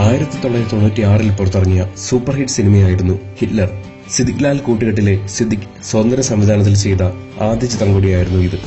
1996 പുറത്തിറങ്ങിയ super hit സിനിമയായിരുന്നു Hitler. Siddique Lal കൂട്ടുകെട്ടിലെ Siddique സ്വതന്ത്ര സംവിധാനത്തിൽ ചെയ്ത ആദ്യ ചിത്രം കൂടിയായിരുന്നു ഇത്.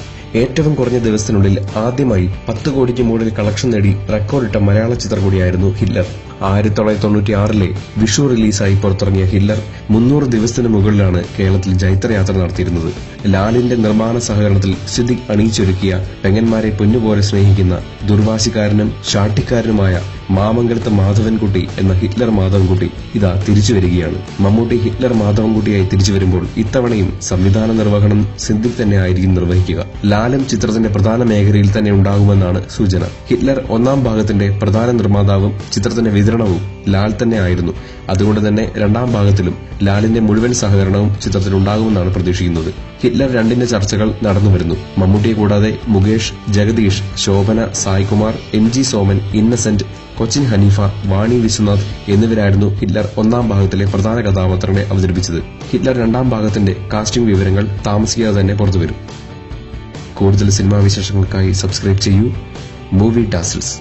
ഏറ്റവും കുറഞ്ഞ ദിവസത്തിനുള്ളിൽ ആദ്യമായി 10 കോടിക്ക് മുകളിൽ കളക്ഷൻ നേടി റെക്കോർഡിട്ട മലയാള ചിത്രം കൂടിയായിരുന്നു ഹിറ്റ്ലർ. 1996 വിഷു റിലീസായി പുറത്തിറങ്ങിയ ഹിറ്റ്ലർ 300 ദിവസത്തിന് മുകളിലാണ് കേരളത്തിൽ ജൈത്രയാത്ര നടത്തിയിരുന്നത്. ലാലിന്റെ നിർമ്മാണ സഹകരണത്തിൽ സിദ്ദിഖ് അണിയിച്ചൊരുക്കിയ പെങ്ങന്മാരെ പൊന്നുപോലെ സ്നേഹിക്കുന്ന ദുർവാശിക്കാരനും ശാഠ്യക്കാരനുമായ മാമംഗലത്ത് മാധവൻകുട്ടി എന്ന ഹിറ്റ്ലർ മാധവൻകുട്ടി ഇതാ തിരിച്ചുവരികയാണ്. മമ്മൂട്ടി ഹിറ്റ്ലർ മാധവൻകുട്ടിയായി തിരിച്ചുവരുമ്പോൾ ഇത്തവണയും സംവിധാന നിർവഹണം സിദ്ദിഖ് തന്നെ ആയിരിക്കും നിർവഹിക്കുക. ലാലും ചിത്രത്തിന്റെ പ്രധാന മേഖലയിൽ തന്നെ ഉണ്ടാകുമെന്നാണ് സൂചന. ഹിറ്റ്ലർ 1ാം ഭാഗത്തിന്റെ പ്രധാന നിർമ്മാതാവും ചിത്രത്തിന്റെ വിതരണവും ലാൽ തന്നെ ആയിരുന്നു. അതുകൊണ്ട് തന്നെ 2ാം ഭാഗത്തിലും ലാലിന്റെ മുഴുവൻ സഹകരണവും ചിത്രത്തിലുണ്ടാകുമെന്നാണ് പ്രതീക്ഷിക്കുന്നത്. ഹിറ്റ്ലർ 2ന്റെ ചർച്ചകൾ നടന്നുവരുന്നു. മമ്മൂട്ടിയെ കൂടാതെ മുകേഷ്, ജഗദീഷ്, ശോഭന, സായ്കുമാർ, MG സോമൻ, ഇന്നസെന്റ്, കൊച്ചിൻ ഹനീഫ, വാണി വിശ്വനാഥ് എന്നിവരായിരുന്നു ഹിറ്റ്ലർ 1ാം ഭാഗത്തിലെ പ്രധാന കഥാപാത്രങ്ങളെ അവതരിപ്പിച്ചത്. ഹിറ്റ്ലർ 2ാം ഭാഗത്തിന്റെ കാസ്റ്റിംഗ് വിവരങ്ങൾ താമസിയാതെ തന്നെ പുറത്തുവരും. കൂടുതൽ സിനിമാ വിശേഷങ്ങൾക്കായി സബ്സ്ക്രൈബ് ചെയ്യൂ മൂവി ടാസിൽസ്.